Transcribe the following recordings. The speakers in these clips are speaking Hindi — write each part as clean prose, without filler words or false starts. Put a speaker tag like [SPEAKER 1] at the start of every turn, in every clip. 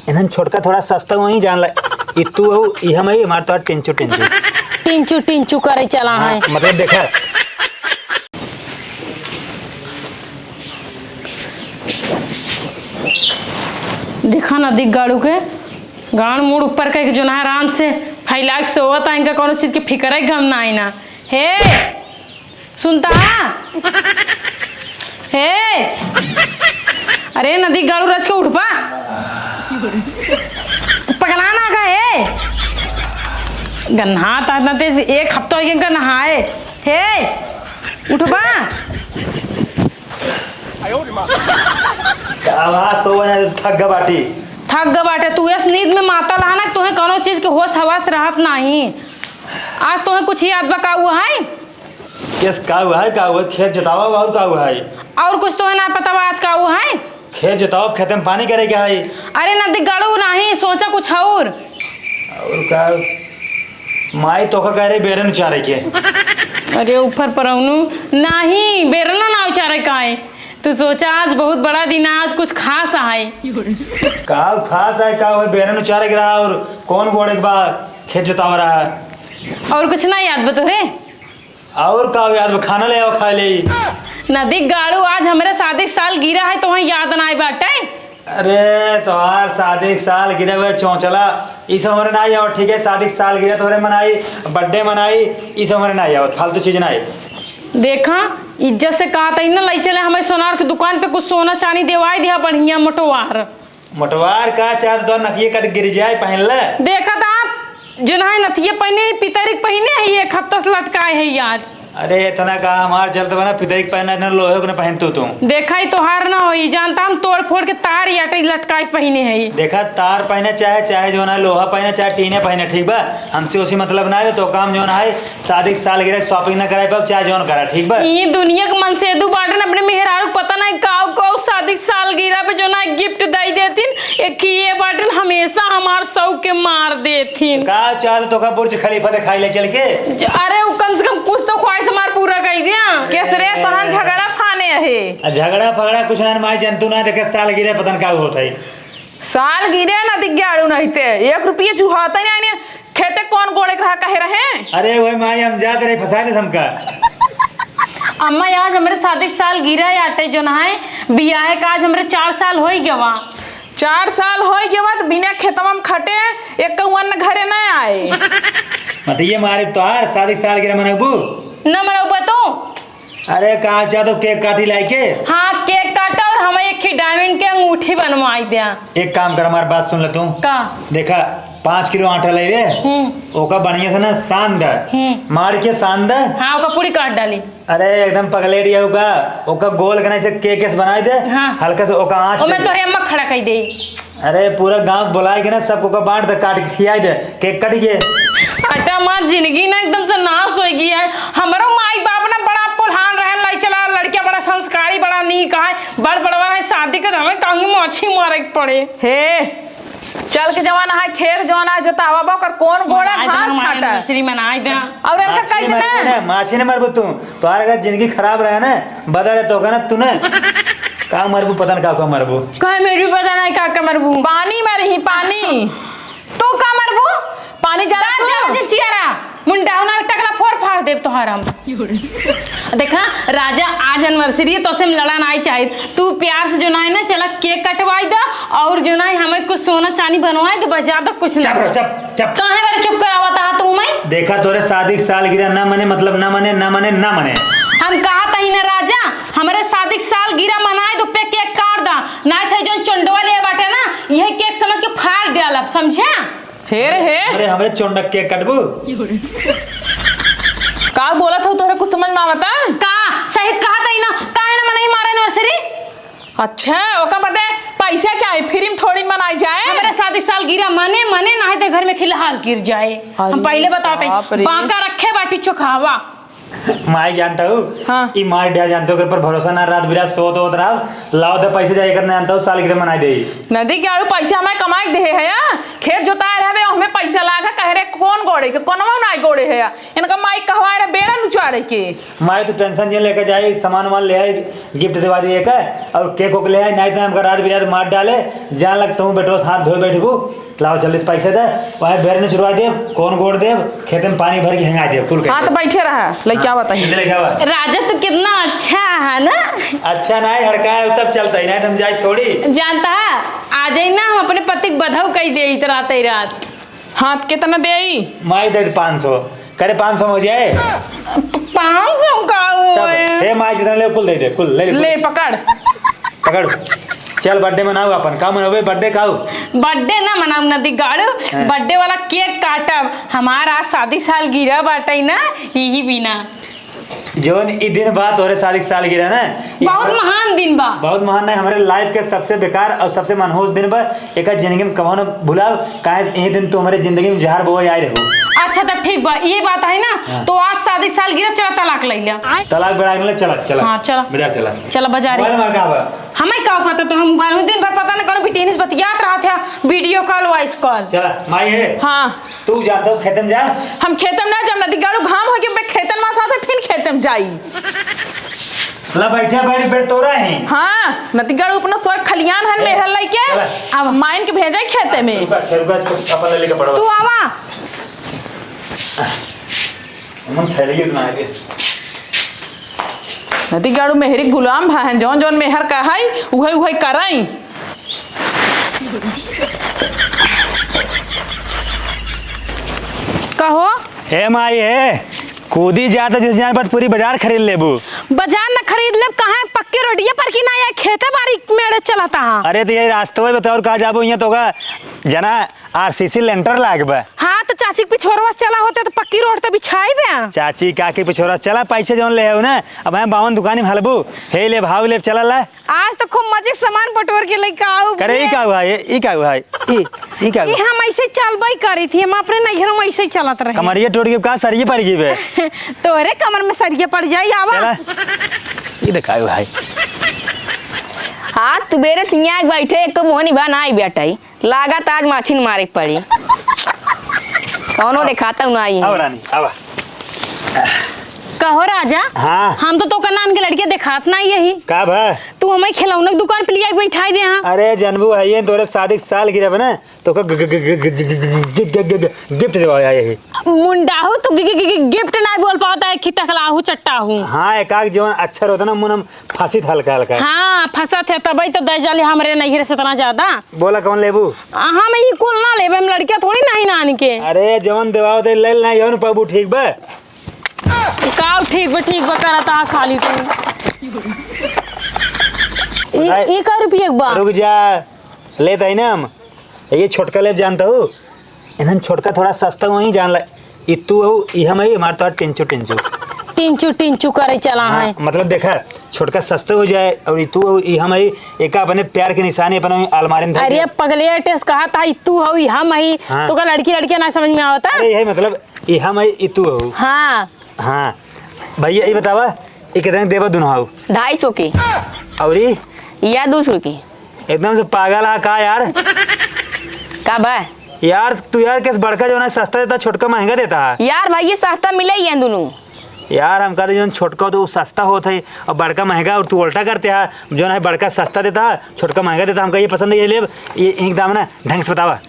[SPEAKER 1] इन्हन छोटका थोड़ा सस्ता वही जान ला इतू हो ई हम हमार तो टिंचू टिंचू
[SPEAKER 2] टिंचू टिंचू करे चला है।
[SPEAKER 1] मतलब देखा
[SPEAKER 2] देखा ना दिख गाड़ू के गाड़ मुड़ ऊपर के जो ना आराम से फैला के सोवत है, इनका कोनो चीज के फिक्र है गम ना आईना। हे सुनता हे अरे नदी गाड़ू रच के उठ पा पगला ना का हे गन्हा ता तेज एक हफ्ता हो गया नहाए। हे उठ पा
[SPEAKER 1] आवाज सो थक गा बाटी
[SPEAKER 2] थक ग बाटे तू इस नींद में माता लहाना तुम्हें कोनो चीज के होश हवास रहत नहीं। आज तुम्हें कुछ याद बका हुआ है?
[SPEAKER 1] केस का हुआ है का हुआ खेत जोतावा बहुत का हुआ है
[SPEAKER 2] और कुछ तुम्हें ना पता आज का हुआ है?
[SPEAKER 1] खेत जोताओ खेत में पानी करे क्या है
[SPEAKER 2] अरे नदी गाड़ू नहीं सोचा कुछ और
[SPEAKER 1] का माई तो कह रहे बेरन चारे के
[SPEAKER 2] अरे ऊपर परौनू नहीं बेरना ना उचारे का है तू सोचा आज बहुत बड़ा दिन है, आज कुछ खास है
[SPEAKER 1] का खास है का हुआ बेरन चारे के रहा और कौन बोड़े के बाद खेत जोतावा रहा
[SPEAKER 2] और कुछ ना याद बतो रे
[SPEAKER 1] और का याद खाना ले आओ खा ले
[SPEAKER 2] नदी गाड़ू आज हमारे शादी साल गिरा है तुम्हें याद ना आई बाटे।
[SPEAKER 1] अरे तोहार शादी साल गिरे हुए चौंचला इस उम्र ना आई और ठीक है शादी साल गिरा तोहरे मनाई बर्थडे मनाई इस उम्र ना आई फालतू चीज ना आई।
[SPEAKER 2] देखा इज्जत से कहा था ना लाई चले हमें सोनार की दुकान पे कुछ सोना चांदी देवाई दिया बढ़िया मोटवार
[SPEAKER 1] मोटवार का चार तो नकिए कट गिर जाए पहन ले
[SPEAKER 2] देखा था आप जो ना नथिये पहने पितरिक पहने है एक हफ्ता से लटकाए है आज।
[SPEAKER 1] अरे इतना का हमार चलते बना पितरिक पहना न लोहे को न पहनतू तुम
[SPEAKER 2] देखा ही तोहार ना होई जानता हम तोड़ फोड़ के तार या लटकाए पहने है
[SPEAKER 1] देखा तार पहने चाहे जो ना लोहा पहने चाहे टीने पहने ठीक बा हमसे उसी मतलब ना है तो काम जो ना है शादी साल गिरा शॉपिंग ना कराए पाओ चाहे जो करा ठीक बा
[SPEAKER 2] ये दुनिया के मन से दू बाटन अपने मेहरारू पता नहीं काऊ काऊ शादी साल गिरा पे जो ना गिफ्ट दे देथिन एक ये बाटन हमेशा हमार सौ के मार देथिन
[SPEAKER 1] का चाह तो का बुर्ज खलीफा दिखाई ले चल के
[SPEAKER 2] अरे वो कम से कम कुछ तो ख्वाहिश हमार पूरा कर दिया
[SPEAKER 3] केसरे तोहन झगड़ा फाने है
[SPEAKER 1] झगड़ा फगड़ा कुछ ना माई जंतु ना देखे साल गिरे पतन का होता है
[SPEAKER 3] साल गिरे ना दिग्गाड़ू नहीं थे 1 रुपये चुहाता नहीं खेते कौन गोड़े रहा कहे रहे।
[SPEAKER 1] अरे वही माई हम जाते रहे फंसा दे हमका
[SPEAKER 2] अम्मा आज हमारे शादी साल गिरा है आटे जो ना है बियाह का आज हमारे 4 साल हो गया वहाँ
[SPEAKER 3] 4 साल हो के बाद बिना खेतवा में खटे एक कौन घरे न आए
[SPEAKER 1] मत ये मारे तोहार शादी साल गिरा मनबू
[SPEAKER 2] न मनाऊ तो
[SPEAKER 1] अरे कहा चाह तो केक काटी लाई के
[SPEAKER 2] हाँ केक काटा और हमें एक डायमंड के अंगूठी बनवाई दिया।
[SPEAKER 1] एक काम कर हमारी बात सुन ले तू
[SPEAKER 2] का
[SPEAKER 1] देखा 5 किलो आटा ले रे ओका बढ़िया से ना सांद मार के सांद
[SPEAKER 2] हाँ ओका पूरी काट डाली
[SPEAKER 1] अरे एकदम पगलेट है ओका गोल करने से केक बनाई दे
[SPEAKER 2] हाँ।
[SPEAKER 1] हल्का से ओका आंच
[SPEAKER 2] मैं तोरे अम्मा खड़ा कर दे
[SPEAKER 1] अरे पूरा गांव बुलाए के ना सबको का बांट दे काट के खियाई दे केक कट के
[SPEAKER 2] अटा माँ जिंदगी ना एकदम से नाश हो गई है हमारो माई बाप ना बड़ा पुलहान रहन लाई चला लड़कियां बड़ा संस्कारी बड़ा नीक है बड़ बड़वा है शादी के हमें कहीं मछली मारे पड़े
[SPEAKER 3] हे चल के जवाना है खेर जवाना है जोतावा बकर कौन गोड़ा घास छाटा
[SPEAKER 2] श्री मनाई दे
[SPEAKER 3] और इनका कह दे ना
[SPEAKER 1] माछी ने मरबू तू तुम्हारे अगर जिंदगी खराब रहे ना बदल तो ना तूने का मरबू पता नहीं का मरबू
[SPEAKER 2] कहे मेरी पता नहीं का मरबू
[SPEAKER 3] पानी में रही पानी
[SPEAKER 2] तू का मरबू
[SPEAKER 3] पानी जरा
[SPEAKER 2] जा चियारा मुंडा ना टकला फोड़ फाड़ देव तोहार हम देखा राजा आज एनिवर्सरी तो से लड़न आई चाहिए तू प्यार से जो ना है ना चला केक कटवाई दे और जो ना हमें कुछ सोना चांदी बनवाई दे बस ज्यादा कुछ ना
[SPEAKER 1] चुप चुप
[SPEAKER 2] काहे बारे चुप करावा था तू मैं
[SPEAKER 1] देखा तोरे शादी साल गिरा ना मने मतलब ना मने ना मने ना मने
[SPEAKER 2] हम कहा था ही ना राजा हमारे शादी साल गिरा मनाए तो पे केक काट दा ना थे जो चंडवा ले बाटे ना यही केक समझ के फाड़ दे अब समझे
[SPEAKER 3] हे रे हे
[SPEAKER 1] अरे हमें चोंडक केक कटबू
[SPEAKER 3] का बोला था तोरे कुछ समझ में आवता
[SPEAKER 2] का सहित कहा था ही ना काहे ना मनाई मारे एनिवर्सरी
[SPEAKER 3] अच्छा ओका बदे पैसा चाहिए फिर हम थोड़ी मनाई जाए
[SPEAKER 2] हमारे शादी साल गिरा मने ना है घर में खिलहास गिर जाए हम पहले बताते बांका रखे बाटी चोखावा
[SPEAKER 1] माई जानता हूँ
[SPEAKER 3] हाँ।
[SPEAKER 1] ई मार दिया जानता हूँ पर भरोसा ना रात बिरात सो तो उतरा लाओ तो पैसे जाए करने जानता हूँ साल गिरह मनाई दे
[SPEAKER 3] नदी के आड़ू पैसा हमें कमाई दे है या खेत जोताए रहे हमें पैसा लागा कह रहे कौन गोड़े के कोनवा ना गोड़े है या इनका माई कहवा रहे बेरा नुचारे के
[SPEAKER 1] माई तो टेंशन नहीं लेकर जाए सामान वामान ले आई गिफ्ट दिवा दिए का और केक ओक ले आई नहीं तो हमका रात बिरात मार डाले जान लगता हूँ बेटो हाथ धोए बैठबू लाओ जल्दी से पैसे दे वहाँ बेर ने चुरवा दे कौन गोड़ दे खेत में पानी भर के हिंगा दे फुल
[SPEAKER 3] हाँ तो बैठे रहा क्या बताइए
[SPEAKER 2] राजा तो कितना अच्छा है ना।
[SPEAKER 1] अच्छा नहीं हड़का है तब चलता ही नहीं तुम जाए थोड़ी
[SPEAKER 2] जानता है आ जाई ना हम अपने पति को बधाऊ कही दे इतना रात ही रात।
[SPEAKER 3] हाँ तो कितना दे आई
[SPEAKER 1] माई दे 500 करे 500 हो जाए
[SPEAKER 2] 500 का वो
[SPEAKER 1] हे माई जितना ले कुल दे दे कुल
[SPEAKER 3] ले पकड़
[SPEAKER 1] पकड़ चल बर्थडे मनाओ अपन का मनोबे बर्थडे खाओ
[SPEAKER 2] बर्थडे ना मनाऊ नदी गाड़ू बर्थडे वाला केक काटब हमारा शादी साल गिरा बाटे ना यही बिना
[SPEAKER 1] जोन ई दिन बाद तोरे शादी साल गिरा ना
[SPEAKER 2] बहुत महान दिन बा
[SPEAKER 1] बहुत महान है हमारे लाइफ के सबसे बेकार और सबसे मनहूस दिन पर एक जिंदगी में कहो ना भुलाओ काहे यही दिन तो हमारे जिंदगी में जहर बोए आए रहो।
[SPEAKER 2] अच्छा तब ठीक बा ये बात है ना तो आज शादी साल गिरा चला तलाक ले लिया
[SPEAKER 1] तलाक बड़ा मिले चला चला
[SPEAKER 2] हाँ चला
[SPEAKER 1] बाजार चला
[SPEAKER 2] चला बाजार
[SPEAKER 1] मोबाइल मार का बा
[SPEAKER 2] हमें क्या पता तो हम मोबाइल में दिन भर पता ना करो बिटेनिस बतियात रहा था वीडियो कॉल वॉइस कॉल।
[SPEAKER 1] चला माई है
[SPEAKER 3] हाँ
[SPEAKER 1] तू जानता हो खेतम जा
[SPEAKER 3] हम खेतम ना जब नदी गाड़ू घाम हो के खेतन में साथे फिर खेतम जाई
[SPEAKER 1] ला बैठे बैठ बैठ तोरा है
[SPEAKER 3] हाँ नदी गाड़ू अपना सोए खलियान हन मेहर लेके अब माइन के भेजे खेते में
[SPEAKER 1] रुका अपन ले लेके पड़ो
[SPEAKER 2] तू आवा
[SPEAKER 1] मन थैली उतना है
[SPEAKER 3] नदी गाड़ू मेहरी गुलाम भाई जौन जौन मेहर कहई उहे उहे करई
[SPEAKER 2] कहो
[SPEAKER 1] हे माई है कूदी जाता जिस जान पर पूरी बाजार खरीद लेबू
[SPEAKER 2] बाजार न खरीद ले कहाँ पक्के रोटियां पर की ना या खेते बारी मेरे चलाता हाँ।
[SPEAKER 1] अरे तो ये रास्ते में बताओ कहा जाबो यहाँ तो का जना आरसीसी लेंटर लागबा
[SPEAKER 2] हाँ तो चाची के पिछोरवा चला होते तो पक्की रोड तो बिछाई बे
[SPEAKER 1] चाची काकी पिछोरा चला पैसे जौन ले हो ना अब हम 52 दुकानी में हलबू हे ले भाव ले चला ला
[SPEAKER 2] आज तो खूब मजे सामान बटोर के लेके आओ
[SPEAKER 1] करे ई का हुआ ई का हुआ ई का
[SPEAKER 2] ये हम ऐसे चलबई करी थी हम अपने नैहर में ऐसे ही चलत रहे
[SPEAKER 1] कमरिया टूट गई का सरिये पर गई बे
[SPEAKER 2] तोरे कमर में सरिये पड़ जाई आवा
[SPEAKER 1] चला ये दिखाओ भाई
[SPEAKER 4] आज तुबेरे सिंया बैठे एक मोहनी बा ना आई बेटाई लागत आज माछी मारे पड़ी कौनो दिखाता हूँ आई
[SPEAKER 1] आओ रानी आवा
[SPEAKER 2] कहो राजा
[SPEAKER 1] हाँ
[SPEAKER 2] हम तो का नान के लड़के दिखात ना यही
[SPEAKER 1] का भा
[SPEAKER 2] तू हमें खिलौने की दुकान पे लिया बैठाई दे हाँ
[SPEAKER 1] अरे जनबू है ये तोरे शादी साल गिरा ना तो गिफ्ट देवा यही
[SPEAKER 2] मुंडाहू तो गिफ्ट ना बोल पाता है खिटकलाहू चट्टाहू
[SPEAKER 1] हाँ एक आग जीवन अक्षर होता ना मुन फांसी हल्का हल्का
[SPEAKER 2] हाँ फंसा थे तभी तो दे जाले हमरे नैहर से इतना ज्यादा
[SPEAKER 1] बोला कौन लेबू
[SPEAKER 2] हम ये कुल ना लेबे हम लड़कियां थोड़ी नहीं नान के
[SPEAKER 1] अरे जवन देवाओ दे ले ना यवन पबू ठीक बा
[SPEAKER 2] काव ठीक बा करता खाली तू ई का रुपया बा
[SPEAKER 1] रुक जा लेते है ना हम ये छोटका ले जानता हूँ इन्हन छोटका थोड़ा सस्ता वही जान ला इतू हो ई हम है हमार तो टिंचू
[SPEAKER 2] टिंचू करे चला है
[SPEAKER 1] मतलब देखा छोटका सस्ता हो जाए और इतू हो ई हम है एक अपने प्यार के निशानी अपने अलमारी में
[SPEAKER 2] अरे पगले टेस्ट कहा था इतू हो ई हम है
[SPEAKER 1] हाँ।
[SPEAKER 2] तो का लड़की ना समझ में आवता
[SPEAKER 1] अरे यही मतलब ई हम है इतू हो
[SPEAKER 2] हाँ
[SPEAKER 1] हाँ भैया ये बतावा ये कितने देवा दुनहाऊ
[SPEAKER 4] 250 की
[SPEAKER 1] और
[SPEAKER 4] या 200 की
[SPEAKER 1] एकदम से पागल है का यार
[SPEAKER 4] का बा
[SPEAKER 1] यार तू यार किस बड़का जो है सस्ता देता छोटका महंगा देता है
[SPEAKER 4] यार भाई ये सस्ता मिले ही है दोनों
[SPEAKER 1] यार हम कहते जो छोटका तो सस्ता होता है और बड़का महंगा और तू उल्टा करते है जो है बड़का सस्ता देता है छोटका महंगा देता है हमका ये पसंद है ये ले ये एकदम ना ढंग से बतावा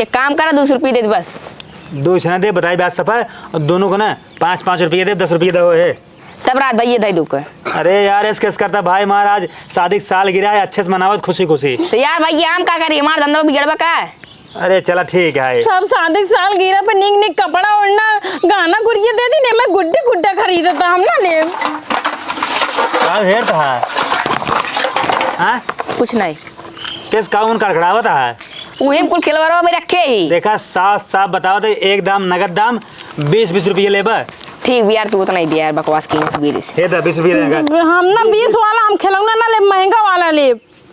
[SPEAKER 4] एक काम करा 200 रुपये दे दे बस
[SPEAKER 1] 2 छना दे बताई बात सफा और दोनों को ना 5-5 रुपये दे 10 रुपये दो है
[SPEAKER 4] तब रात भाई ये दे दो कर
[SPEAKER 1] अरे यार ऐसे कैसे करता भाई महाराज शादी साल गिरा है अच्छे से मनावत खुशी खुशी
[SPEAKER 4] तो यार भाई ये हम का करी हमारा धंधा बिगड़बा का है
[SPEAKER 1] अरे चला ठीक है
[SPEAKER 2] सब शादी साल गिरा पे निक निक कपड़ा ओढ़ना गाना गुड़िया दे दी ने मैं गुड्डा खरीदता हम ना ले
[SPEAKER 1] काल हेर था हाँ
[SPEAKER 4] कुछ नहीं
[SPEAKER 1] किस काउन कड़कड़ावत है
[SPEAKER 4] वही कुल खिलवाड़ा में रखे ही
[SPEAKER 1] देखा साफ बताओ तो एक दाम नगद दाम 20-20 रुपये लेबर
[SPEAKER 4] ठीक भी यार तू तो नहीं दिया यार बकवास की से
[SPEAKER 1] हे 20 रुपये रहेगा
[SPEAKER 2] हम ना 20 वाला हम खिलौना ना ले महंगा वाला ले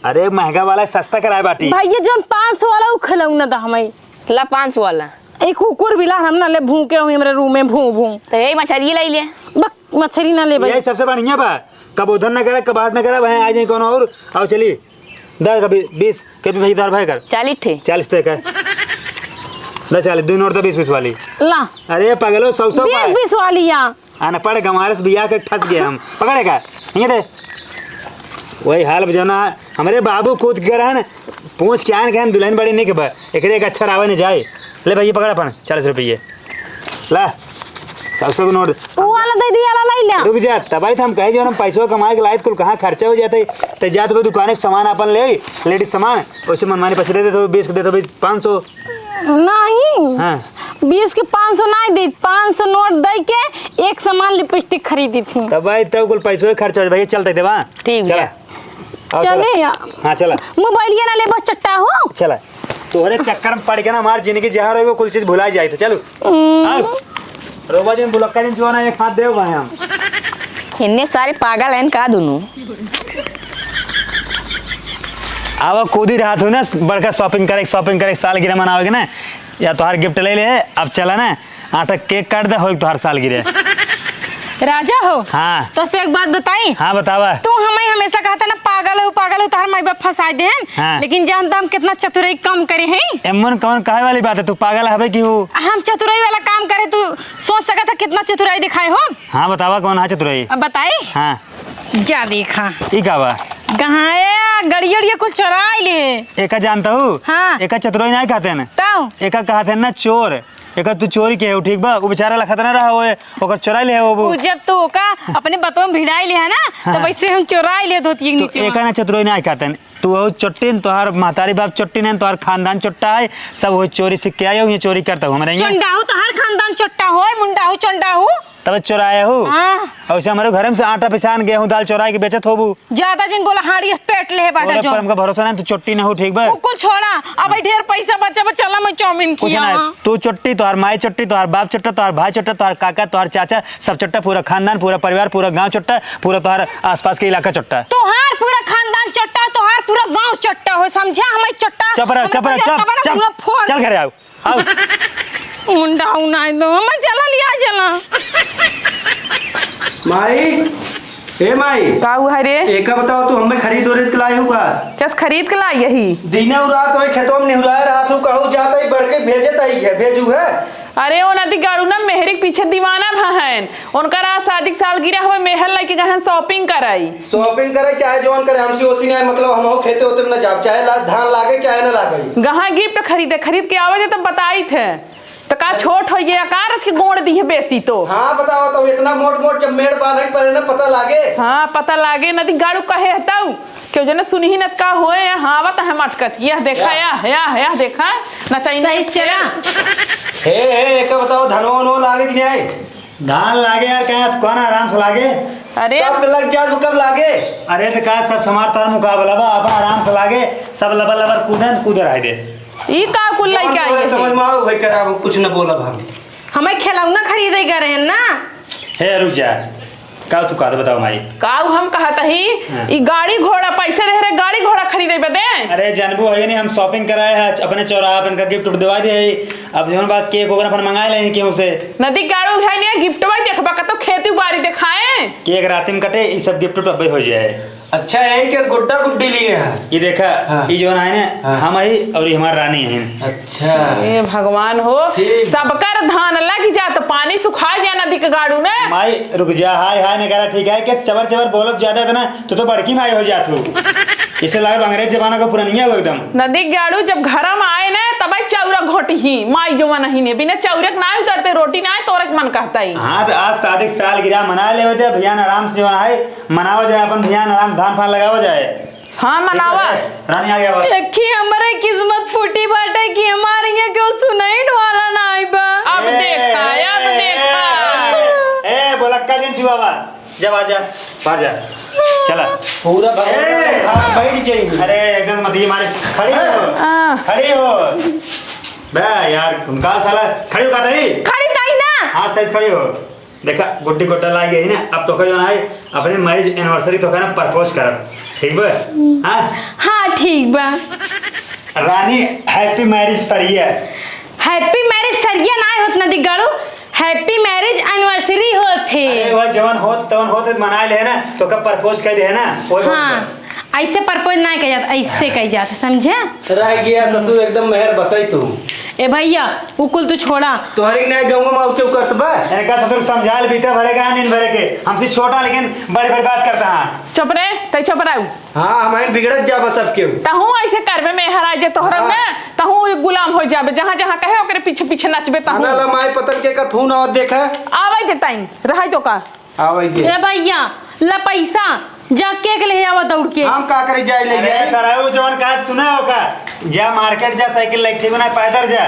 [SPEAKER 1] अरे महंगा वाला सस्ता कराए बाटी
[SPEAKER 2] भाई ये जो 500 वाला वो खिलौना था हमें
[SPEAKER 4] ला 500 वाला
[SPEAKER 2] एक कुकुर बिला हम ना ले भूखे हो हमरे रूम में भू भू
[SPEAKER 4] तो यही मछली ले ले।
[SPEAKER 2] बक मछली ना ले भाई।
[SPEAKER 1] यही सबसे बढ़िया बा, कब उधर ना करे कब बाहर ना करे, वहीं आ जाए कौन और आओ चली दर कभी 20 कभी भाई दार भाई कर
[SPEAKER 4] 40 ठे
[SPEAKER 1] 40 तक है 10 2 नोट तो 20 वाली।
[SPEAKER 2] ला
[SPEAKER 1] अरे पगलो 100
[SPEAKER 2] 20 वाली या
[SPEAKER 1] आना पड़ गंवारे से बिया के फंस गए हम, पकड़ेगा ये दे वही हाल बजाना हमारे बाबू कूद के रहन पूछ के आन गहन दुल्हन बड़ी नहीं के बा एकरे एक अच्छा रावे न जाए। ले भाई पकड़ अपन 40 रुपये ला 100 का नोट
[SPEAKER 2] वो वाला दे दिया ला ले ले।
[SPEAKER 1] रुक जा तबाई हम कहे जो हम पैसों कमाए के लायक कुल कहाँ खर्चा हो जाता है तो जा तो दुकान से सामान अपन ले लेडीज सामान वैसे मनमानी पैसे दे दे तो 20 के दे तो भाई 500
[SPEAKER 2] नहीं
[SPEAKER 1] हाँ
[SPEAKER 2] 20 के 500 नहीं दी 500 नोट दे के एक सामान लिपस्टिक खरीदी थी।
[SPEAKER 1] तबाई तब कुल पैसों खर्चा हो भाई चलते थे वहाँ
[SPEAKER 4] ठीक
[SPEAKER 1] चला
[SPEAKER 4] है।
[SPEAKER 1] आओ,
[SPEAKER 2] चले या
[SPEAKER 1] हाँ चला
[SPEAKER 2] मोबाइल ये ना ले बस चट्टा हो।
[SPEAKER 1] चला तोहरे चक्कर में पड़ के ना हमार जिंदगी जहाँ रही कुल चीज भुला जाए तो चलो आओ रोबा दिन बुलक्का दिन जो ना एक हाथ दे भाई हम
[SPEAKER 4] इन्ने सारे पागल हैं का दोनों।
[SPEAKER 1] अब कूद ही रहा था ना बड़का शॉपिंग करे सालगिरह मनाओगे ना या तोहार गिफ्ट ले ले अब चला ना आटा केक काट दे हो तोहार सालगिरह।
[SPEAKER 2] राजा हो
[SPEAKER 1] हाँ
[SPEAKER 2] तो से एक बात बताई।
[SPEAKER 1] हाँ बतावा
[SPEAKER 2] तू हमें हमेशा कहता ना पागल हो तार माई बाप फंसा दे
[SPEAKER 1] हाँ।
[SPEAKER 2] लेकिन जानता हम कितना चतुराई कम करे हैं।
[SPEAKER 1] एमन कौन कहे वाली बात है तू पागल है कि हूँ
[SPEAKER 2] हम चतुराई वाला काम करे तू सोच सका था कितना चतुराई दिखाए हो।
[SPEAKER 1] हाँ बतावा कौन है चतुराई।
[SPEAKER 2] अब बताई
[SPEAKER 1] हाँ
[SPEAKER 2] जा देखा
[SPEAKER 1] ई का बा
[SPEAKER 2] गहाया गड़िया कुछ चुरा ले
[SPEAKER 1] एका जानता हूँ
[SPEAKER 2] हाँ।
[SPEAKER 1] एका चतुराई नहीं कहते हैं
[SPEAKER 2] ताऊ
[SPEAKER 1] एका कहते हैं ना चोर एका तू चोरी के हो ठीक बा वो बेचारा ला खतरा रहा होए ओकर चुराई ले वो
[SPEAKER 2] जब तू का अपने बतवा में भिड़ाई ले है ना
[SPEAKER 1] हाँ।
[SPEAKER 2] तो वैसे हम चुराई ले धोती
[SPEAKER 1] तो
[SPEAKER 2] नीचे
[SPEAKER 1] एका ना चतुराई नहीं कहते हैं तू हो चोट्टिन तोहार महतारी बाप चोट्टिन है तोहार खानदान चोट्टा है सब वो चोरी सीख के आए हो ये चोरी करता हूँ हमारे यहाँ
[SPEAKER 2] चंडाहू तो हर खानदान चट्टा हो मुंडाहू चंडाहू
[SPEAKER 1] तब चोराया हूँ
[SPEAKER 2] हाँ।
[SPEAKER 1] और हमारे घर में से आटा पिसान गेहूं दाल चोरा के बेचत होबू
[SPEAKER 2] ज्यादा जिन बोला हाड़ी पेट ले बाटा
[SPEAKER 1] बोले
[SPEAKER 2] जो
[SPEAKER 1] पर हमका भरोसा नहीं तू चोट्टी ना हो ठीक बा
[SPEAKER 2] कुल छोड़ा अब ढेर पैसा बचा चला मैं चाउमीन
[SPEAKER 1] कुछ
[SPEAKER 2] किया
[SPEAKER 1] ना तू चोट्टी तोहार माई चोट्टी तोहार बाप चोट्टा तोहार भाई चोट्टा तोहार काका तोहार चाचा सब चोट्टा पूरा खानदान पूरा परिवार पूरा गांव चोट्टा पूरा तोहार आसपास के इलाका चोट्टा
[SPEAKER 2] तोहार पूरा खानदान चट्टा तोहार पूरा गांव चट्टा हो समझा हमारे चट्टा
[SPEAKER 1] चुप रह चुप रह चुप चल घर आओ आओ
[SPEAKER 2] मुंडाऊ नहीं दो मैं चला लिया चला
[SPEAKER 5] माई ए माई
[SPEAKER 3] का हुआ है रे?
[SPEAKER 5] एका बताओ तू हमें खरीद उरीद के लाए हो का
[SPEAKER 3] कैसे खरीद के लाई यही?
[SPEAKER 5] दीना रात वही खेतों में निहुराए रहा तू कहूँ जाता ही बढ़ के भेजे तई है भेजू है।
[SPEAKER 3] अरे वो नदी गाड़ू ना मेहर के पीछे दीवाना भहन उनका रात शादी साल गिरा हुआ मेहर लेके गहन शॉपिंग कराई
[SPEAKER 5] शॉपिंग करे चाहे जवान करे हमसे ओसी नहीं मतलब हम खेते होते न जाब चाहे धान लागे चाहे न लागे
[SPEAKER 3] गहा गिफ्ट खरीद के आवे तो बताई थे तो का छोट हो ये आकार के गोड़ दी है बेसी तो
[SPEAKER 5] हाँ बताओ तो इतना मोट मोट जब मेड़ बांधे पड़े ना पता लागे
[SPEAKER 3] हाँ पता लागे नदी गाड़ू कहे हताऊ क्यों जो ने सुनी ही नत का होए हाँ वत है मटकत यह देखा या देखा ना चाहिए
[SPEAKER 2] सही चला
[SPEAKER 5] हे एका बताओ धनो वनो लागे कि नहीं आए
[SPEAKER 1] धान लागे यार कहाँ कौन आराम से लागे
[SPEAKER 3] अरे
[SPEAKER 5] सब लग जा कब लागे
[SPEAKER 1] अरे तो कहा सब समार तार मुकाबला बा अपन आराम से लागे सब लबर लबर कूदे रह दे
[SPEAKER 3] ई का कुल लाई के आई
[SPEAKER 5] समझ में आओ भाई करा कुछ न बोला हम
[SPEAKER 2] हमें खिलौना खरीदे गए रहे ना।
[SPEAKER 1] हे रुक जा का तू का बताओ माई
[SPEAKER 3] काऊ हम कहता ही ई गाड़ी घोड़ा पैसे दे रहे गाड़ी घोड़ा खरीदे बदे
[SPEAKER 1] अरे जानबू है नहीं हम शॉपिंग कराए हैं अपने चौराहा अपन का गिफ्ट दिवा दे अब जोन बात केक वगैरह अपन मंगाए ले क्यों से
[SPEAKER 3] नदी गाड़ू है नहीं गिफ्ट वाई देखबा का तो खेती बाड़ी दिखाए
[SPEAKER 1] केक रात में कटे ये सब गिफ्ट अब हो जाए।
[SPEAKER 5] अच्छा यही के गुड्डा गुड्डी लिए हैं
[SPEAKER 1] ये देखा
[SPEAKER 5] हाँ।
[SPEAKER 1] ये जो है ना
[SPEAKER 5] हाँ।
[SPEAKER 1] हम आई और ये हमारी रानी है।
[SPEAKER 5] अच्छा
[SPEAKER 3] ए भगवान हो
[SPEAKER 5] ठीक।
[SPEAKER 3] सबकर धान लग जा तो पानी सुखा गया नदी के गाड़ू ने
[SPEAKER 1] माई रुक जा हाय हाय नहीं करा ठीक है कि चबर चबर बोलत ज्यादा था ना तो बड़की माई हो जात हो इसे लगा अंग्रेज जमाना का पुरानिया हो एकदम
[SPEAKER 3] नदी गाड़ू जब घर में आए ना तब चौरा घोट ही माई जो नहीं ने बिना चौरक ना उतरते रोटी ना तोरक मन कहता ही
[SPEAKER 1] हाँ तो आज शादी साल गिरा मना ले दे भैया आराम से है मनावा जाए अपन भैया आराम धान फान लगावा जाए।
[SPEAKER 3] हाँ मनावा
[SPEAKER 1] रानी आ गया बा।
[SPEAKER 2] लखी हमारे किस्मत फूटी बाटे कि हमारे यहाँ क्यों सुनाई वाला ना आई बा।
[SPEAKER 3] अब देखा
[SPEAKER 1] ए बोलक्का दिन छुआ बा जब आ जा बाहर जा चला
[SPEAKER 5] पूरा बैठ जाएंगे।
[SPEAKER 1] अरे एकदम मत ये मारे खड़ी हो बे यार तुमका साला खड़ी हो कहता ही
[SPEAKER 2] खड़ी ताई ना
[SPEAKER 1] हाँ सही खड़ी हो देखा गुड्डी गोड्डा लाई गई ना अब तो का जो है अपने मैरिज एनिवर्सरी तो का ना प्रपोज करब ठीक बा हाँ
[SPEAKER 2] हाँ ठीक बा
[SPEAKER 1] रानी हैप्पी मैरिज सरिया
[SPEAKER 2] हैप्पी मैरिज सरिया ना होत ना दिगाड़ू, हैप्पी मैरिज एनिवर्सरी होते।
[SPEAKER 1] अरे वो जवन होत तवन होत मना ले ना तो कब प्रपोज कर दे है ना वो
[SPEAKER 2] हाँ ऐसे प्रपोज ना कह जाता, ऐसे कह जाता, समझे?
[SPEAKER 5] रह गया ससुर एकदम मेहर बसई तू।
[SPEAKER 2] ए भैया वो कुल तू छोड़ा।
[SPEAKER 5] तोहरी नहीं गंगू माँ क्यों करत बा?
[SPEAKER 1] एका ससुर समझाल बीता भरेगा नींद भरे के, हमसे छोटा लेकिन बड़ी बड़ी बात करता है।
[SPEAKER 3] चुप रे, तै चुप रहू।
[SPEAKER 5] हाँ हमारे बिगड़त जा बस अब क्यों?
[SPEAKER 3] तहू ऐसे करबे में हरा जे तोहरा में तहू गुलाम हो जाबे, जहां जहां कहे ओकरे पीछे पीछे नचबे तहू।
[SPEAKER 5] ना ला माई पतन के कर फोन आवत देखा।
[SPEAKER 3] आवे दे टाइम रह तो का
[SPEAKER 5] आवे दे।
[SPEAKER 2] ए भैया ला पैसा जा केक ले आवा दौड़ के।
[SPEAKER 5] हम का करे जाए ले
[SPEAKER 1] अरे
[SPEAKER 5] जाए?
[SPEAKER 1] सर वो जवन का सुना होगा, जा मार्केट जा साइकिल लेके ठीक बना पैदल जा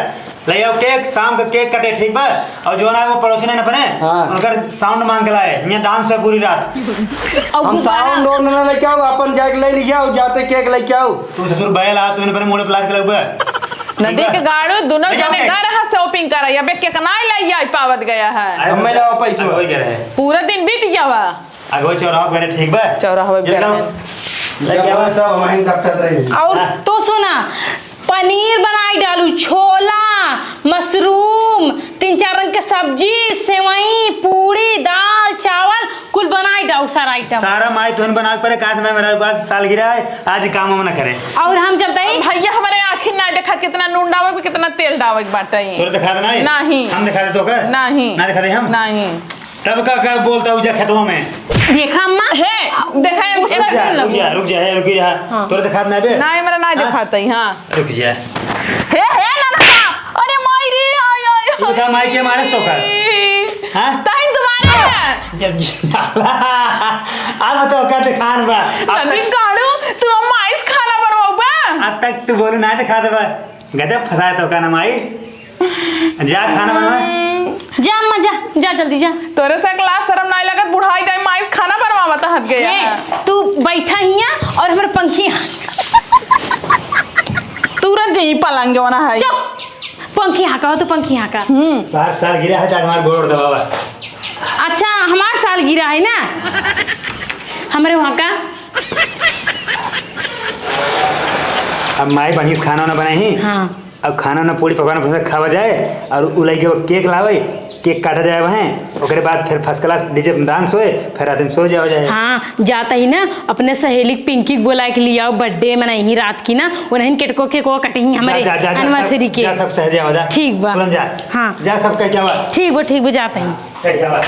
[SPEAKER 1] ले आओ केक, शाम का केक कटे ठीक बा, और जो ना वो पड़ोसी ने अपने
[SPEAKER 5] हाँ।
[SPEAKER 1] उनकर साउंड मांग के लाए, यहाँ डांस है पूरी रात।
[SPEAKER 2] और
[SPEAKER 5] हम साउंड ओन ना लेके आओ, अपन जाके ले लिया आओ, जाते केक लेके आओ।
[SPEAKER 1] तू ससुर बैल आ तूने अपने मुंह पे प्लाट के लगबे
[SPEAKER 3] नदी के गाड़ू दोनों
[SPEAKER 1] ले जाओ
[SPEAKER 3] जने
[SPEAKER 1] केक।
[SPEAKER 3] घर शॉपिंग कर या बे केक ना ले आई पावत गया है।
[SPEAKER 5] हमें लाओ पैसा।
[SPEAKER 1] वही कह रहे
[SPEAKER 3] पूरा दिन बीत जावा।
[SPEAKER 1] आगे चौराहा करे ठीक बा,
[SPEAKER 3] चौराहा पे
[SPEAKER 1] ले जाओ। ले
[SPEAKER 5] क्या
[SPEAKER 1] जाओ।
[SPEAKER 5] बात है हमारे डॉक्टर रहे।
[SPEAKER 2] और तो सुना पनीर बनाई डालू, छोला, मशरूम, 3-4 रंग के सब्जी, सेवई, पूरी, दाल, चावल कुल बनाई डालू सारा आइटम।
[SPEAKER 1] सारा माई तुहन बना के परे काश में मेरा बात सालगिरह है, आज काम हम ना करे।
[SPEAKER 2] और हम जब तई
[SPEAKER 3] भैया हमारे आखिर ना देखा कितना नून डावे पे कितना तेल डावे के बाटे।
[SPEAKER 1] तोरे दिखा देना है?
[SPEAKER 3] नहीं।
[SPEAKER 1] हम दिखा दे तो कर?
[SPEAKER 3] नहीं।
[SPEAKER 1] ना दिखा दे हम?
[SPEAKER 3] नहीं।
[SPEAKER 1] तब का बोलता हूँ जा खेतों में
[SPEAKER 2] देखा अम्मा
[SPEAKER 3] हे देखा
[SPEAKER 2] उसका
[SPEAKER 1] रुक जा
[SPEAKER 2] सुन लो।
[SPEAKER 1] रुक जा रुक जा
[SPEAKER 2] हाँ।
[SPEAKER 1] तोरे दिखा देना बे?
[SPEAKER 3] नहीं मेरा ना
[SPEAKER 1] हाँ?
[SPEAKER 3] दिखाता ही। हाँ
[SPEAKER 1] रुक जा।
[SPEAKER 3] हे ना ना अरे मायरी आय आय
[SPEAKER 1] तू दिखा माई के मारस तो कर। हाँ?
[SPEAKER 3] टाइम तुम्हारा है।
[SPEAKER 1] अब तो का दिखान बा
[SPEAKER 3] नदी गाड़ू तू अम्मा आइस खाना बनवाओ बा।
[SPEAKER 1] अब तक तू बोलू ना दिखा दे बा, गजब फसाया तो का ना माई। जा खाना बनवा।
[SPEAKER 2] जा अम्मा जा जा जल्दी जा।
[SPEAKER 3] तोरे से क्लास शर्म नहीं लगत, बुढ़ाई टाइम आइस खाना बनवावता हट गया है।
[SPEAKER 2] ए, तू बैठा हिया और हमर पंखी
[SPEAKER 3] तुरंत जी पलंग जो ना है।
[SPEAKER 2] चुप, पंखी हाँका हो तो पंखी हाँका।
[SPEAKER 1] बाहर साल गिरा है ताकि हमारे गोड़ दबावा।
[SPEAKER 2] अच्छा हमार साल गिरा है ना, हमारे वहाँ का।
[SPEAKER 1] अब माई बनी खाना ना बनाई ही।
[SPEAKER 2] हाँ
[SPEAKER 1] अब खाना ना पूरी पकवान फंसा खावा जाए और उलाई के केक लावे, केक काटा जाए वहाँ, ओकरे बाद फिर फर्स्ट क्लास डीजे डांस होए, फिर रात में सो जाओ जाए।
[SPEAKER 2] हाँ जाता ही ना अपने सहेली पिंकी को बुला के लिया, बर्थडे मनाई ही रात की ना, उन्हें केटको के को कटी हमारे एनिवर्सरी के।
[SPEAKER 1] जा सब सहज हो जा।
[SPEAKER 2] ठीक बा।
[SPEAKER 1] तुरंत जा।
[SPEAKER 2] हाँ।
[SPEAKER 1] जा सब कह क्या बा।
[SPEAKER 2] ठीक बा जाता ही।
[SPEAKER 1] कह क्या बा।